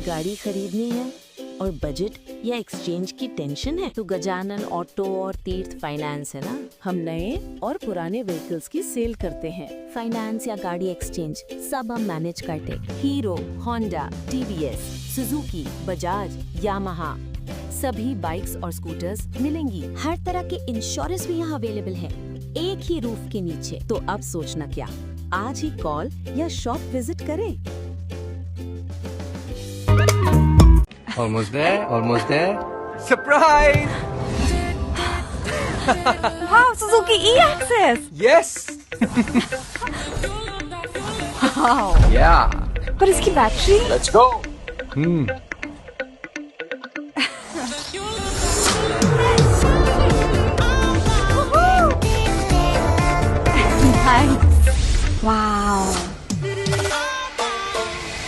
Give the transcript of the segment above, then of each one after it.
गाड़ी खरीदनी है और बजट या एक्सचेंज की टेंशन है तो गजानन ऑटो और तीर्थ फाइनेंस है ना। हम नए और पुराने व्हीकल्स की सेल करते हैं। फाइनेंस या गाड़ी एक्सचेंज सब हम मैनेज करते। Hero, Honda, TVS, Suzuki, Bajaj, Yamaha सभी बाइक्स और स्कूटर्स मिलेंगी। हर तरह के इंश्योरेंस भी यहाँ अवेलेबल है, एक ही रूफ के नीचे। तो अब सोचना क्या, आज ही कॉल या शॉप विजिट करें। Almost there, almost there. Surprise! Wow, Suzuki E-Access! Yes! Wow! Yeah! पर इसकी battery? Let's go! Nice! Wow!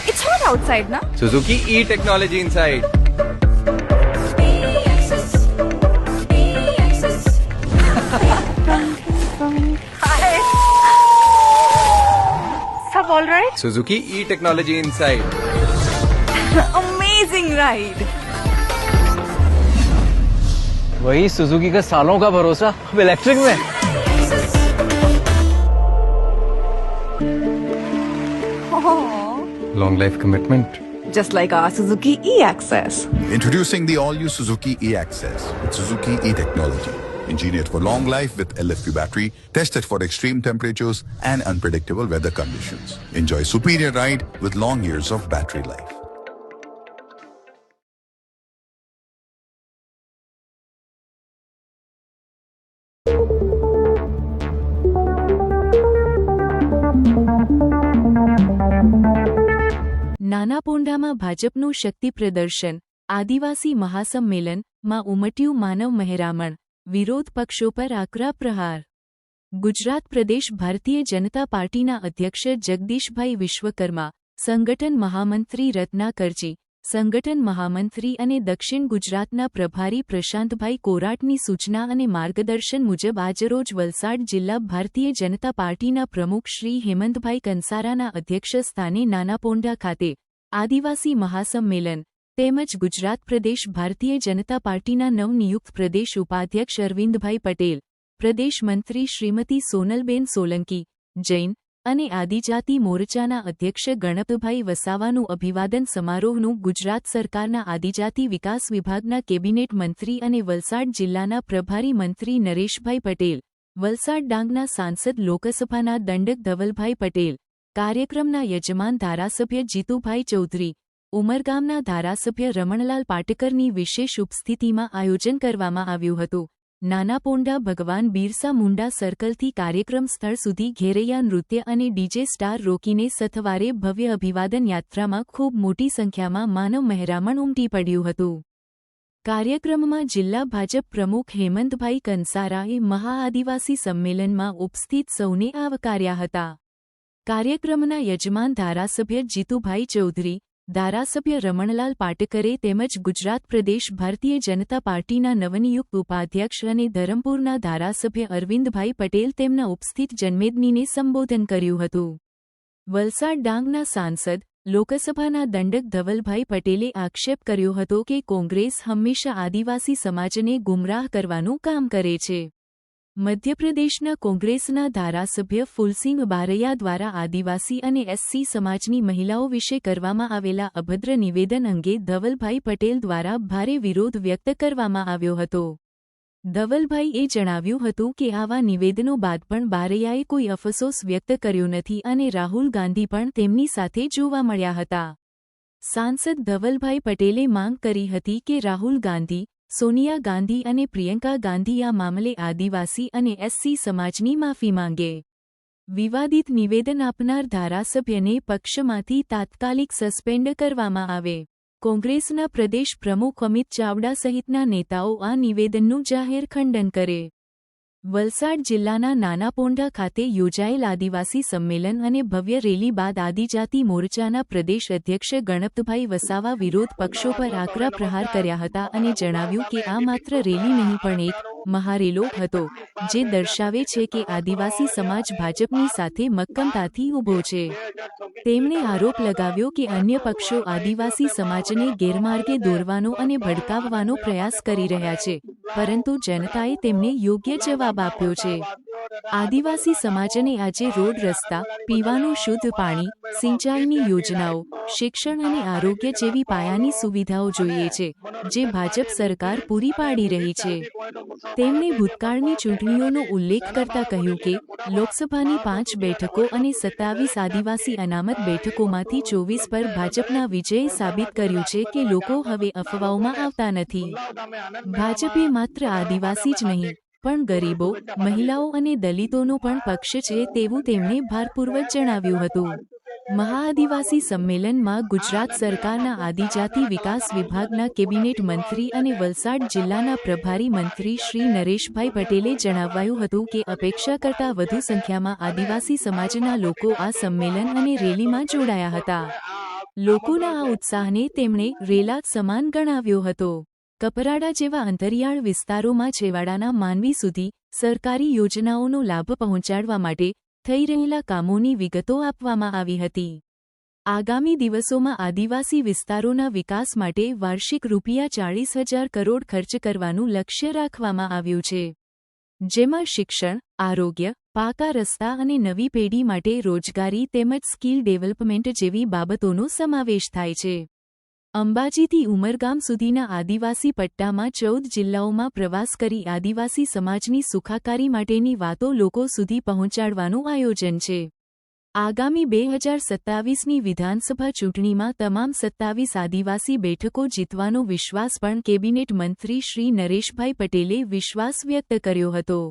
It's hot outside, na? Suzuki E-Technology inside. Hi! Sab all right? Suzuki E-Technology inside. Amazing ride! वही Suzuki का सालों का भरोसा अब electric में। Oh, Long life commitment. just like our Suzuki E-Access. Introducing the all-new Suzuki E-Access with Suzuki E-Technology. Engineered for long life with LFP battery, tested for extreme temperatures and unpredictable weather conditions. Enjoy superior ride with long years of battery life. નાના પોંઢામાં ભાજપનું શક્તિ પ્રદર્શન, આદિવાસી મહાસંમેલનમાં ઉમટ્યું માનવ મહેરામણ, વિરોધ પક્ષો પર આકરા પ્રહાર. ગુજરાત પ્રદેશ ભારતીય જનતા પાર્ટીના અધ્યક્ષ જગદીશભાઈ વિશ્વકર્મા, સંગઠન મહામંત્રી રત્નાકરજી, સંગઠન મહામંત્રી અને દક્ષિણ ગુજરાતના પ્રભારી પ્રશાંતભાઈ કોરાટની સૂચના અને માર્ગદર્શન મુજબ આજરોજ વલસાડ જિલ્લા ભારતીય જનતા પાર્ટીના પ્રમુખ શ્રી હેમંતભાઈ કંસારાના અધ્યક્ષસ્થાને નાના પોંઢા ખાતે આદિવાસી મહાસંમેલન તેમજ ગુજરાત પ્રદેશ ભારતીય જનતા પાર્ટીના નવનિયુક્ત પ્રદેશ ઉપાધ્યક્ષ અરવિંદભાઈ પટેલ, પ્રદેશ મંત્રી શ્રીમતી સોનલબેન સોલંકી, જૈન અને આદિજાતિ મોરચાના અધ્યક્ષ ગણપતભાઈ વસાવાનું અભિવાદન સમારોહનું ગુજરાત સરકારના આદિજાતિ વિકાસ વિભાગના કેબિનેટ મંત્રી અને વલસાડ જિલ્લાના પ્રભારી મંત્રી નરેશભાઈ પટેલ, વલસાડ ડાંગના સાંસદ લોકસભાના દંડક ધવલભાઈ પટેલ, કાર્યક્રમના યજમાન ધારાસભ્ય જીતુભાઈ ચૌધરી, ઉમરગામના ધારાસભ્ય રમણલાલ પાટકરની વિશેષ ઉપસ્થિતિમાં આયોજન કરવામાં આવ્યું હતું. નાના પોંઢા ભગવાન બિરસા મુંડા સર્કલથી કાર્યક્રમ સ્થળ સુધી ઘેરૈયા નૃત્ય અને ડીજે સ્ટાર રોકીને સથવારે ભવ્ય અભિવાદન યાત્રામાં ખૂબ મોટી સંખ્યામાં માનવ મહેરામણ ઉમટી પડ્યું હતું. કાર્યક્રમમાં જિલ્લા ભાજપ પ્રમુખ હેમંતભાઈ કંસારાએ મહાઆદિવાસી સંમેલનમાં ઉપસ્થિત સૌને આવકાર્યા હતા. કાર્યક્રમના યજમાન ધારાસભ્ય જીતુભાઈ ચૌધરી, ધારાસભ્ય રમણલાલ પાટકરે તેમજ ગુજરાત પ્રદેશ ભારતીય જનતા પાર્ટીના નવનિયુક્ત ઉપાધ્યક્ષ અને ધરમપુરના ધારાસભ્ય અરવિંદભાઈ પટેલ તેમના ઉપસ્થિત જનમેદનીને સંબોધન કર્યું હતું. વલસાડ ડાંગના સાંસદ, લોકસભાના દંડક ધવલભાઈ પટેલે આક્ષેપ કર્યો હતો કે કોંગ્રેસ હંમેશા આદિવાસી સમાજને ગુમરાહ કરવાનું કામ કરે છે. મધ્યપ્રદેશના કોંગ્રેસના ધારાસભ્ય ફુલસિંહ બારૈયા દ્વારા આદિવાસી અને એસસી સમાજની મહિલાઓ વિશે કરવામાં આવેલા અભદ્ર નિવેદન અંગે ધવલભાઈ પટેલ દ્વારા ભારે વિરોધ વ્યક્ત કરવામાં આવ્યો હતો. ધવલભાઈએ જણાવ્યું હતું કે આવા નિવેદનો બાદ પણ બારૈયાએ કોઈ અફસોસ વ્યક્ત કર્યો નથી અને રાહુલ ગાંધી પણ તેમની સાથે જોવા મળ્યા હતા. સાંસદ ધવલભાઈ પટેલે માંગ કરી હતી કે રાહુલ ગાંધી, સોનિયા ગાંધી અને પ્રિયંકા ગાંધી આ મામલે આદિવાસી અને એસસી સમાજની માફી માંગે. વિવાદિત નિવેદન આપનાર ધારાસભ્યને પક્ષમાંથી તાત્કાલિક સસ્પેન્ડ કરવામાં આવે. કોંગ્રેસના પ્રદેશ પ્રમુખ અમિત ચાવડા સહિતના નેતાઓ આ નિવેદનનું જાહેર ખંડન કરે. વલસાડ જિલ્લાના નાના પોંઢા ખાતે યોજાયેલ આદિવાસી સંમેલન અને ભવ્ય રેલી બાદ આદિજાતિ મોરચાના પ્રદેશ અધ્યક્ષ ગણપતભાઈ વસાવા વિરોધ પક્ષો પર આકરા પ્રહાર કર્યા હતા અને જણાવ્યું કે આ માત્ર રેલી નહીં પણ એક મહારેલો હતો, જે દર્શાવે છે કે આદિવાસી સમાજ ભાજપની સાથે મક્કમતાથી ઊભો છે. તેમણે આરોપ લગાવ્યો કે અન્ય પક્ષો આદિવાસી સમાજને ગેરમાર્ગે દોરવાનો અને ભડકાવવાનો પ્રયાસ કરી રહ્યા છે, પરંતુ જનતાએ તેમને યોગ્ય જવાબ આપ્યો છે. આદિવાસી સમાજને આજે રોડ, રસ્તા, પીવાનું શુદ્ધ પાણી, સિંચાઈની યોજનાઓ, શિક્ષણ અને આરોગ્ય જેવી પાયાની સુવિધાઓ જોઈએ છે, જે ભાજપ સરકાર પૂરી પાડી રહી છે. તેમણે ભૂતકાળની ચૂંટણીઓનો ઉલ્લેખ કરતા કહ્યું કે લોકસભાની 5 બેઠકો અને 27 આદિવાસી અનામત બેઠકોમાંથી 24 પર ભાજપના વિજયે સાબિત કર્યું છે કે લોકો હવે અફવાઓમાં આવતા નથી. ભાજપે માત્ર આદિવાસી જ નહીં પણ ગરીબો, મહિલાઓ અને દલિતોનો પણ પક્ષ છે તેવું તેમણે ભારપૂર્વક જણાવ્યું હતું. મહાઆદિવાસી સંમેલનમાં ગુજરાત સરકારના આદિજાતિ વિકાસ વિભાગના કેબિનેટ મંત્રી અને વલસાડ જિલ્લાના પ્રભારી મંત્રી શ્રી નરેશભાઈ પટેલે જણાવ્યું હતું કે અપેક્ષા કરતાં વધુ સંખ્યામાં આદિવાસી સમાજના લોકો આ સંમેલન અને રેલીમાં જોડાયા હતા. લોકોના આ ઉત્સાહને તેમણે રેલા સમાન ગણાવ્યો હતો. કપરાડા જેવા અંતરિયાળ વિસ્તારોમાં છેવાડાના માનવી સુધી સરકારી યોજનાઓનો લાભ પહોંચાડવા માટે થઈ રહેલા કામોની વિગતો આપવામાં આવી હતી. આગામી દિવસોમાં આદિવાસી વિસ્તારોના વિકાસ માટે વાર્ષિક ₹40,000 કરોડ ખર્ચ કરવાનું લક્ષ્ય રાખવામાં આવ્યું છે, જેમાં શિક્ષણ, આરોગ્ય, પાકા રસ્તા અને નવી પેઢી માટે રોજગારી તેમજ સ્કિલ ડેવલપમેન્ટ જેવી બાબતોનો સમાવેશ થાય છે. અંબાજીથી ઉમરગામ સુધીના આદિવાસી પટ્ટામાં 14 જિલ્લાઓમાં પ્રવાસ કરી આદિવાસી સમાજની સુખાકારી માટેની વાતો લોકો સુધી પહોંચાડવાનું આયોજન છે. આગામી 2027ની વિધાનસભા ચૂંટણીમાં તમામ 27 આદિવાસી બેઠકો જીતવાનો વિશ્વાસ પણ કેબિનેટ મંત્રી શ્રી નરેશભાઈ પટેલે વિશ્વાસ વ્યક્ત કર્યો હતો.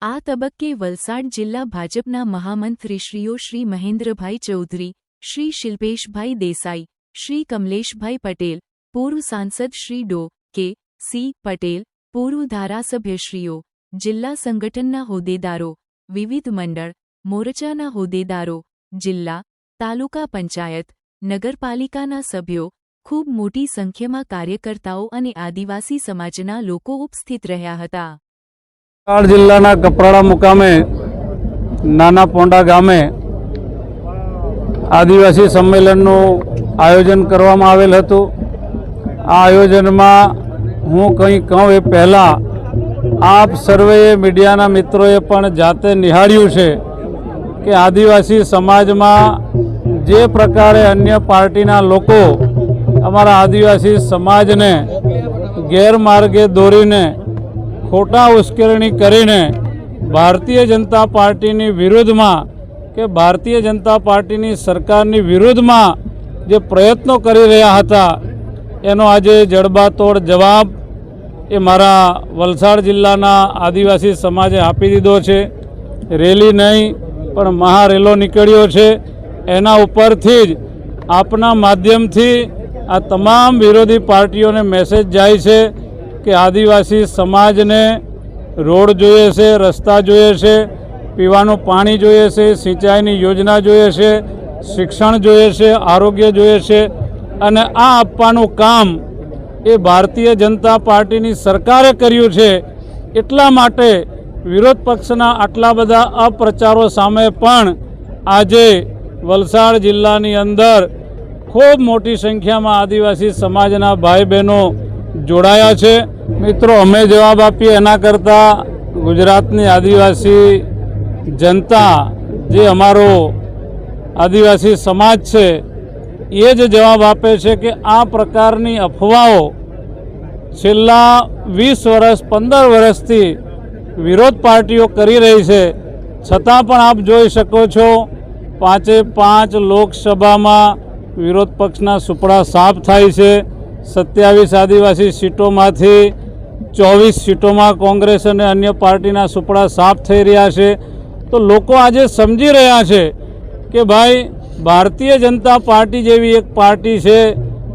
આ તબક્કે વલસાડ જિલ્લા ભાજપના મહામંત્રીશ્રીઓ શ્રી મહેન્દ્રભાઈ ચૌધરી, શ્રી શિલ્પેશભાઈ દેસાઈ, શ્રી કમલેશભાઈ પટેલ, પૂર્વ સાંસદ શ્રી ડો. કે. સી. પટેલ, પૂર્વ ધારાસભ્યશ્રીઓ, જિલ્લા સંગઠનના હોદ્દેદારો, વિવિધ મંડળ, મોરચાના હોદ્દેદારો, જિલ્લા, તાલુકા પંચાયત, નગરપાલિકાના સભ્યો, ખૂબ મોટી સંખ્યામાં કાર્યકર્તાઓ અને આદિવાસી સમાજના લોકો ઉપસ્થિત રહ્યા હતા. વલસાડ જિલ્લાના કપરાડા મુકામે નાના પોંડા ગામે આદિવાસી સંમેલનનું આયોજન કરવામાં આવેલ હતું. આ આયોજનમાં હું કંઈ કહું એ પહેલાં આપ સર્વેએ મીડિયાના મિત્રોએ પણ જાતે નિહાળ્યું છે કે આદિવાસી સમાજમાં જે પ્રકારે અન્ય પાર્ટીના લોકો અમારા આદિવાસી સમાજને ગેરમાર્ગે દોરીને ખોટા ઉશ્કેરણી કરીને ભારતીય જનતા પાર્ટીની વિરુદ્ધમાં કે ભારતીય જનતા પાર્ટીની સરકારની વિરુદ્ધમાં જે પ્રયત્નો કરી રહ્યા હતા એનો આજે જડબાતોડ જવાબ એ મારા વલસાડ જિલ્લાના આદિવાસી સમાજે આપી દીધો છે. રેલી નહીં પણ મહારેલો નીકળ્યો છે. એના ઉપરથી જ આપના માધ્યમથી આ તમામ વિરોધી પાર્ટીઓને મેસેજ જાય છે કે આદિવાસી સમાજને રોડ જોઈએ છે, રસ્તા જોઈએ છે, પીવાનું પાણી જોઈએ છે, સિંચાઈની યોજના જોઈએ છે, શિક્ષણ જોઈએ છે, આરોગ્ય જોઈએ છે અને આ આપવાનું કામ એ ભારતીય જનતા પાર્ટીની સરકારે કર્યું છે. એટલા માટે વિરોધ પક્ષના આટલા બધા અપ્રચારો સામે પણ આજે વલસાડ જિલ્લાની અંદર ખૂબ મોટી સંખ્યામાં આદિવાસી સમાજના ભાઈ બહેનો જોડાયા છે. મિત્રો, અમે જવાબ આપીએ એના કરતાં ગુજરાતની આદિવાસી જનતા જે અમારો આદિવાસી સમાજ છે એ જ જવાબ આપે છે કે આ પ્રકારની અફવાઓ છેલ્લા 20 વર્ષ 15 વર્ષથી વિરોધ પાર્ટીઓ કરી રહી છે. છતાં પણ આપ જોઈ શકો છો 5 લોકસભામાં વિરોધ પક્ષના સુપડા સાફ થાય છે. 27 આદિવાસી સીટોમાંથી 24 સીટોમાં કોંગ્રેસ અને અન્ય પાર્ટીના સુપડા સાફ થઈ રહ્યા છે. તો લોકો આજે સમજી રહ્યા છે કે ભાઈ ભારતીય જનતા પાર્ટી જેવી એક પાર્ટી છે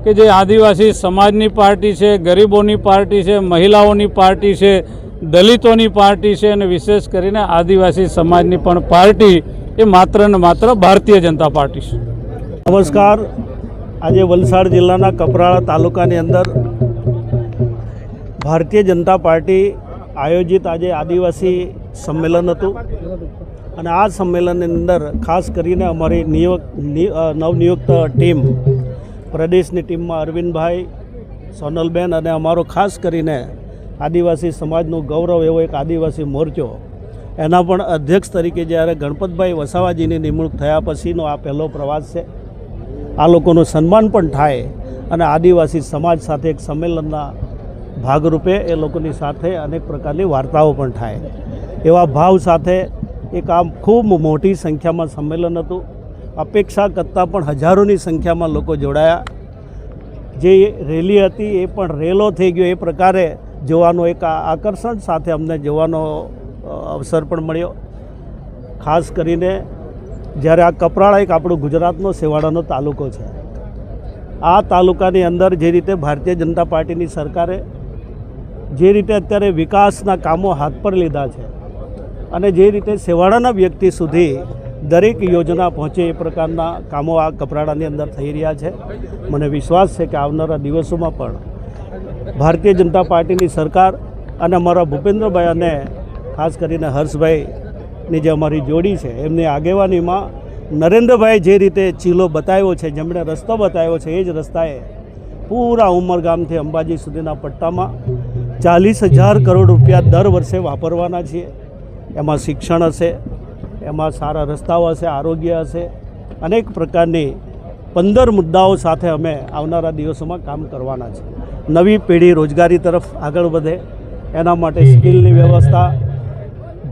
કે જે આદિવાસી સમાજની પાર્ટી છે, ગરીબોની પાર્ટી છે, મહિલાઓની પાર્ટી છે, દલિતોની પાર્ટી છે અને વિશેષ કરીને આદિવાસી સમાજની પણ પાર્ટી એ માત્ર ને માત્ર ભારતીય જનતા પાર્ટી છે. નમસ્કાર. આજે વલસાડ જિલ્લાના કપરાળા તાલુકાની અંદર ભારતીય જનતા પાર્ટી આયોજિત આજે આદિવાસી સંમેલન હતું અને આ સંમેલનની અંદર ખાસ કરીને અમારી નવનિયુક્ત ટીમ, પ્રદેશની ટીમમાં અરવિંદભાઈ, સોનલબેન અને અમારો ખાસ કરીને આદિવાસી સમાજનું ગૌરવ એવો એક આદિવાસી મોરચો, એના પણ અધ્યક્ષ તરીકે જ્યારે ગણપતભાઈ વસાવાજીની નિમણૂક થયા પછીનો આ પહેલો પ્રવાસ છે. આ લોકોનું સન્માન પણ થાય અને આદિવાસી સમાજ સાથે એક સંમેલનના ભાગરૂપે એ લોકોની સાથે અનેક પ્રકારની વાર્તાઓ પણ થાય એવા ભાવ સાથે એક આમ ખૂબ મોટી સંખ્યામાં સંમેલન હતું. અપેક્ષા કરતાં પણ હજારોની સંખ્યામાં લોકો જોડાયા. જે રેલી હતી એ પણ રેલો થઈ ગયો એ પ્રકારે જોવાનો એક આકર્ષણ સાથે અમને જોવાનો અવસર પણ મળ્યો. ખાસ કરીને જ્યારે આ કપરાળા એક આપણો ગુજરાતનો સેવાડાનો તાલુકો છે, આ તાલુકાની અંદર જે રીતે ભારતીય જનતા પાર્ટીની સરકારે જે રીતે અત્યારે વિકાસના કામો હાથ પર લીધા છે અને જે રીતે સેવાડાના વ્યક્તિ સુધી દરેક યોજના પહોંચે એ પ્રકારના કામો આ કપરાડાની અંદર થઈ રહ્યા છે. મને વિશ્વાસ છે કે આવનારા દિવસોમાં પણ ભારતીય જનતા પાર્ટીની સરકાર અને અમારા ભૂપેન્દ્રભાઈ અને ખાસ કરીને હર્ષભાઈની જે અમારી જોડી છે એમની આગેવાનીમાં નરેન્દ્રભાઈ જે રીતે ચીલો બતાવ્યો છે, જેમણે રસ્તો બતાવ્યો છે, એ જ રસ્તાએ પૂરા ઉમરગામથી અંબાજી સુધીના પટ્ટામાં 40,000 કરોડ રૂપિયા દર વર્ષે વાપરવાના છીએ. એમાં શિક્ષણ હશે, એમાં સારા રસ્તાઓ હશે, આરોગ્ય હશે, અનેક પ્રકારની 15 મુદ્દાઓ સાથે અમે આવનારા દિવસોમાં કામ કરવાના છે. નવી પેઢી રોજગારી તરફ આગળ વધે એના માટે સ્કિલની વ્યવસ્થા,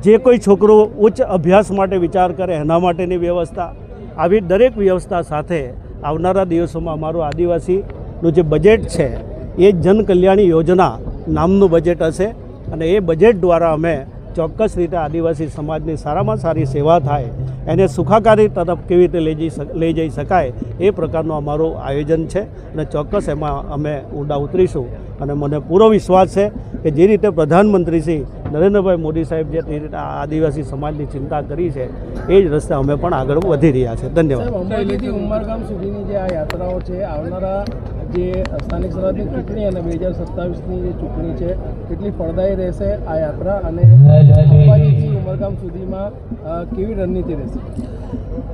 જે કોઈ છોકરો ઉચ્ચ અભ્યાસ માટે વિચાર કરે એના માટેની વ્યવસ્થા, આવી દરેક વ્યવસ્થા સાથે આવનારા દિવસોમાં અમારું આદિવાસીનું જે બજેટ છે એ જનકલ્યાણી યોજના નામનું બજેટ હશે અને એ બજેટ દ્વારા અમે ચોક્કસ રીતે આદિવાસી સમાજની સારામાં સારી સેવા થાય, એને સુખાકારી તરફ કેવી રીતે લઈ જઈ શકાય એ પ્રકારનું અમારું આયોજન છે અને ચોક્કસ એમાં અમે ઊંડા ઉતરીશું. અને મને પૂરો વિશ્વાસ છે કે જે રીતે પ્રધાનમંત્રી શ્રી નરેન્દ્રભાઈ મોદી સાહેબ જે રીતે આદિવાસી સમાજની ચિંતા કરી છે એ જ રસ્તે અમે પણ આગળ વધી રહ્યા છે. ધન્યવાદ. અંબાજીથી ઉમરગામ સુધીની જે આ યાત્રાઓ છે, આવનારા જે સ્થાનિક સ્વરાજની ચૂંટણી અને 2027ની જે ચૂંટણી છે, કેટલી ફળદાયી રહેશે આ યાત્રા અને અંબાજીથી ઉમરગામ સુધીમાં કેવી રણનીતિ રહેશે?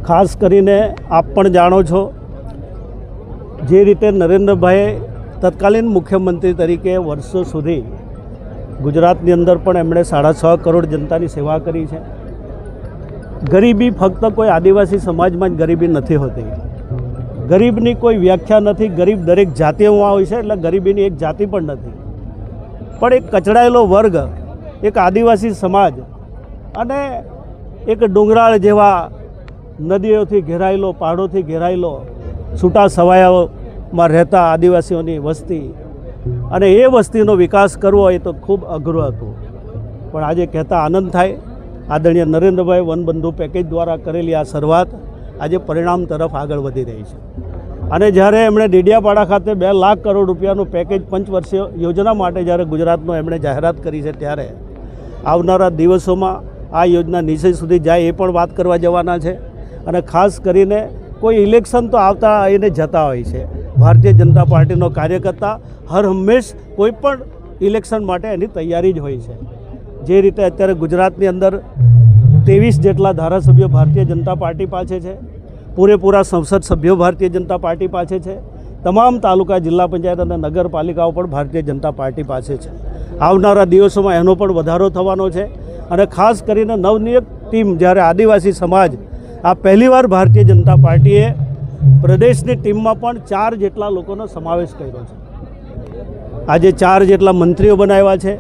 ખાસ કરીને આપ પણ જાણો છો જે રીતે નરેન્દ્રભાઈ તત્કાલીન મુખ્યમંત્રી તરીકે વર્ષો સુધી ગુજરાતની અંદર પણ એમણે 6.5 કરોડ જનતાની સેવા કરી છે. ગરીબી ફક્ત કોઈ આદિવાસી સમાજમાં જ ગરીબી નથી હોતી. ગરીબની કોઈ વ્યાખ્યા નથી. ગરીબ દરેક જાતિઓમાં હોય છે, એટલે ગરીબીની એક જાતિ પણ નથી. પણ એક કચડાયેલો વર્ગ, એક આદિવાસી સમાજ અને એક ડુંગરાળ જેવા નદીઓથી ઘેરાયેલો, પહાડોથી ઘેરાયેલો, છૂટા છવાયાઓમાં રહેતા આદિવાસીઓની વસ્તી, અને એ વસ્તીનો વિકાસ કરવો એ તો ખૂબ અઘરું હતું. પણ આજે કહેતા આનંદ થાય, આદરણીય નરેન્દ્રભાઈ વનબંધુ પેકેજ દ્વારા કરેલી આ શરૂઆત આજે પરિણામ તરફ આગળ વધી રહી છે. અને જ્યારે એમણે ડેડિયાપાડા ખાતે 2 લાખ કરોડ રૂપિયાનું પેકેજ પંચવર્ષીય યોજના માટે જ્યારે ગુજરાતનો એમણે જાહેરાત કરી છે, ત્યારે આવનારા દિવસોમાં આ યોજના નીચે સુધી જાય એ પણ વાત કરવા જવાના છે. અને ખાસ કરીને કોઈ ઇલેક્શન તો આવતા આવીને જતા હોય છે, ભારતીય જનતા પાર્ટીનો કાર્યકર્તા હર હંમેશ કોઈ પણ ઇલેક્શન માટે એની તૈયારી જ હોય છે. જે રીતે અત્યારે ગુજરાતની અંદર 23 જેટલા ધારાસભ્યો ભારતીય જનતા પાર્ટી પાસે છે, પૂરેપૂરા સંસદ સભ્યો ભારતીય જનતા પાર્ટી પાસે છે, તમામ તાલુકા, જિલ્લા પંચાયત અને નગરપાલિકાઓ પણ ભારતીય જનતા પાર્ટી પાસે છે. આવનારા દિવસોમાં એનો પણ વધારો થવાનો છે. અને ખાસ કરીને નવનિયુક્ત ટીમ, જ્યારે આદિવાસી સમાજ આ પહેલીવાર ભારતીય જનતા પાર્ટીએ પ્રદેશની ટીમમાં પણ 4 જેટલા લોકોનો સમાવેશ કર્યો છે. આજે 4 જેટલા મંત્રીઓ બનાવ્યા છે.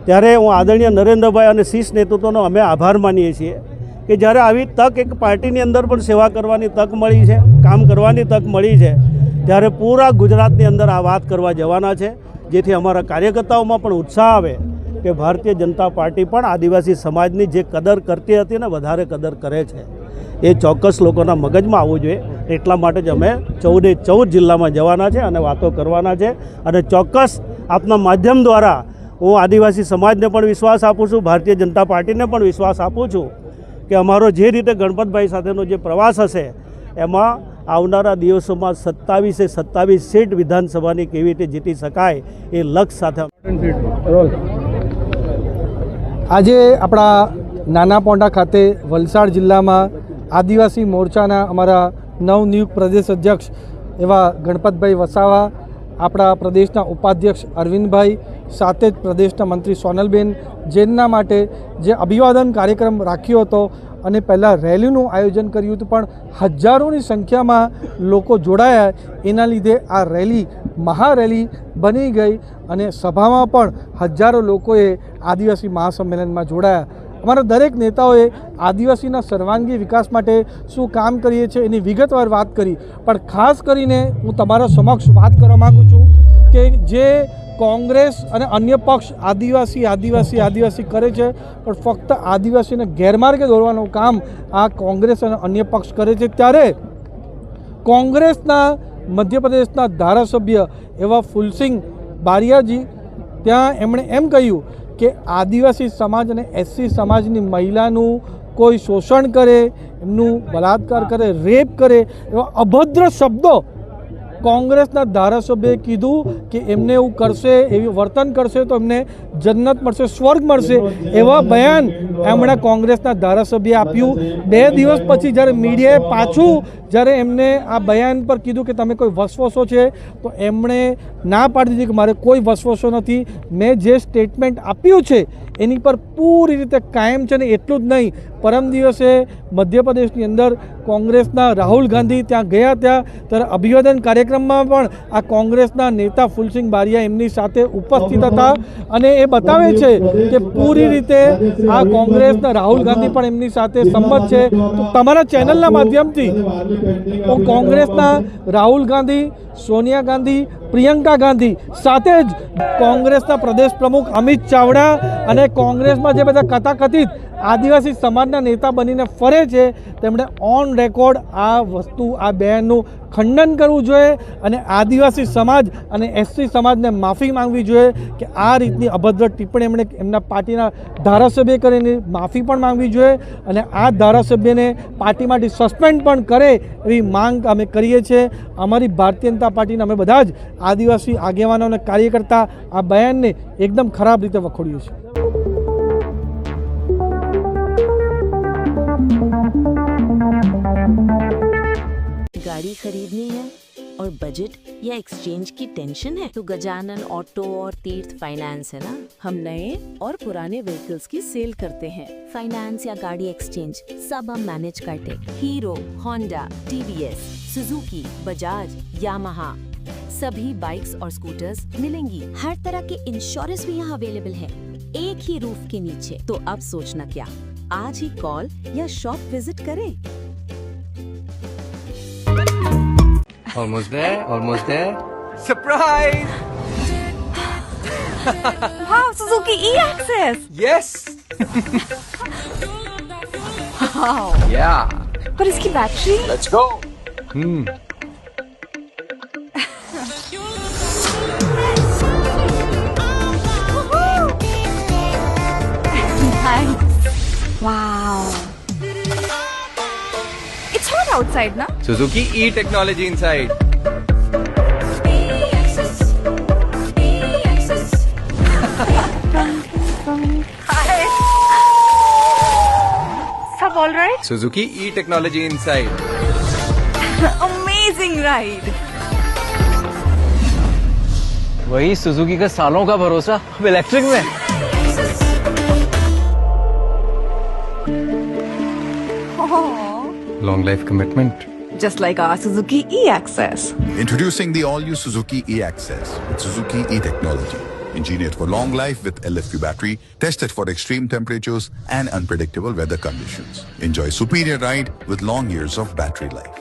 ત્યારે હું આદરણીય નરેન્દ્રભાઈ અને શીર્ષ નેતૃત્વનો અમે આભાર માનીએ છીએ કે જ્યારે આવી તક એક પાર્ટીની અંદર પણ સેવા કરવાની તક મળી છે, કામ કરવાની તક મળી છે, ત્યારે પૂરા ગુજરાતની અંદર આ વાત કરવા જવાના છે, જેથી અમારા કાર્યકર્તાઓમાં પણ ઉત્સાહ આવે કે ભારતીય જનતા પાર્ટી પણ આદિવાસી સમાજની જે કદર કરતી હતી ને વધારે કદર કરે છે. એ ચોક્કસ લોકોના મગજમાં આવવું જોઈએ. એટલા માટે જ અમે 14 જિલ્લામાં જવાના છે અને વાતો કરવાના છે. અને ચોક્કસ આપના માધ્યમ દ્વારા હું આદિવાસી સમાજને પણ વિશ્વાસ આપું છું, ભારતીય જનતા પાર્ટીને પણ વિશ્વાસ આપું છું કે અમારો જે રીતે ગણપતભાઈ સાથેનો જે પ્રવાસ હશે એમાં આવનારા દિવસોમાં 27 સીટ વિધાનસભાની કેવી રીતે જીતી શકાય એ લક્ષ્ય સાથે. આજે આપણા નાના પોંડા ખાતે વલસાડ જિલ્લામાં આદિવાસી મોરચાના અમારા નવનિયુક્ત પ્રદેશ અધ્યક્ષ એવા ગણપતભાઈ વસાવા, આપણા પ્રદેશના ઉપાધ્યક્ષ અરવિંદભાઈ, સાથે જ પ્રદેશના મંત્રી સોનલબેન જેમના માટે જે અભિવાદન કાર્યક્રમ રાખ્યો હતો અને પહેલાં રેલીનું આયોજન કર્યું હતું, પણ હજારોની સંખ્યામાં લોકો જોડાયા. એના લીધે આ રેલી મહારેલી બની ગઈ અને સભામાં પણ હજારો લોકોએ આદિવાસી મહાસંમેલનમાં જોડાયા. અમારા દરેક નેતાઓએ આદિવાસીના સર્વાંગી વિકાસ માટે શું કામ કરીએ છીએ એની વિગતવાર વાત કરી, પણ ખાસ કરીને હું તમારા સમક્ષ વાત કરવા માગું છું કે જે કોંગ્રેસ અને અન્ય પક્ષ આદિવાસી કરે છે, પણ ફક્ત આદિવાસીને ગેરમાર્ગે દોરવાનું કામ આ કોંગ્રેસ અને અન્ય પક્ષ કરે છે. ત્યારે કોંગ્રેસના મધ્યપ્રદેશના ધારાસભ્ય એવા ફૂલસિંહ બારિયાજી ત્યાં એમણે એમ કહ્યું કે આદિવાસી સમાજ અને એસસી સમાજની મહિલાનું કોઈ શોષણ કરે, એમનું બલાત્કાર કરે, રેપ કરે, એવા અભદ્ર શબ્દો કોંગ્રેસના ધારાસભ્યએ કીધું કે એમને એવું કરશે, એવી વર્તન કરશે તો એમને જન્નત મળશે, સ્વર્ગ મળશે, એવા બયાન એમણે કોંગ્રેસના ધારાસભ્યએ આપ્યું. 2 દિવસ પછી જ્યારે મીડિયાએ પાછું જ્યારે એમને આ બયાન પર કીધું કે તમે કોઈ વસવસો છે, તો એમણે ના પાડી દીધી કે મારે કોઈ વસવસો નથી, મેં જે સ્ટેટમેન્ટ આપ્યું છે એની પર પૂરી રીતે કાયમ છે. ને એટલું જ નહીં, પરમ દિવસે મધ્યપ્રદેશની અંદર કોંગ્રેસના રાહુલ ગાંધી ત્યાં ગયા ત્યારે અભિવાદન કાર્યક્રમમાં પણ આ કોંગ્રેસના નેતા ફૂલસિંહ બારિયા એમની સાથે ઉપસ્થિત હતા અને એ બતાવે છે કે પૂરી રીતે આ કોંગ્રેસના રાહુલ ગાંધી પણ એમની સાથે સંમત છે. તો તમારા ચેનલના માધ્યમથી હું કોંગ્રેસના રાહુલ ગાંધી, સોનિયા ગાંધી, પ્રિયંકા ગાંધી સાથે જ કોંગ્રેસના પ્રદેશ પ્રમુખ અમિત ચાવડા અને કોંગ્રેસમાં જે બધા કથાકથિત આદિવાસી સમાજના નેતા બનીને ફરે છે તેમણે ઓન રેકોર્ડ આ વસ્તુ, આ બયાનનું ખંડન કરવું જોઈએ અને આદિવાસી સમાજ અને એસસી સમાજને માફી માંગવી જોઈએ કે આ રીતની અભદ્ર ટિપ્પણી એમણે એમના પાર્ટીના ધારાસભ્યએ કરીને માફી પણ માંગવી જોઈએ અને આ ધારાસભ્યને પાર્ટીમાંથી સસ્પેન્ડ પણ કરે એવી માંગ અમે કરીએ છીએ. અમારી ભારતીય જનતા પાર્ટીના અમે બધા જ આદિવાસી આગેવાનો અને કાર્યકર્તા આ બયાનને એકદમ ખરાબ રીતે વખોડીએ છીએ. गाड़ी खरीदनी है और बजट या एक्सचेंज की टेंशन है तो गजानन ऑटो और तीर्थ फाइनेंस है ना. हम नए और पुराने व्हीकल्स की सेल करते हैं. फाइनेंस या गाड़ी एक्सचेंज सब हम मैनेज करते. Hero, Honda, TVS, Suzuki, Bajaj, Yamaha सभी बाइक्स और स्कूटर्स मिलेंगी. हर तरह के इंश्योरेंस भी यहाँ अवेलेबल है, एक ही रूफ के नीचे. तो अब सोचना क्या, आज ही कॉल या शॉप विजिट करें. Almost there. Surprise! Wow, Suzuki E-Access. Yes! Wow. Yeah! पर इसकी battery? Let's go! Nice. Wow. It's hot outside, na? Suzuki e-technology inside. Hi. Sab all right? Suzuki e-technology inside. Amazing ride. वही Suzuki का सालों का भरोसा अब electric में. Long life commitment. Just like our Suzuki E-Access. Introducing the all-new Suzuki E-Access with Suzuki e-technology. Engineered for long life with LFP battery, tested for extreme temperatures and unpredictable weather conditions. Enjoy superior ride with long years of battery life.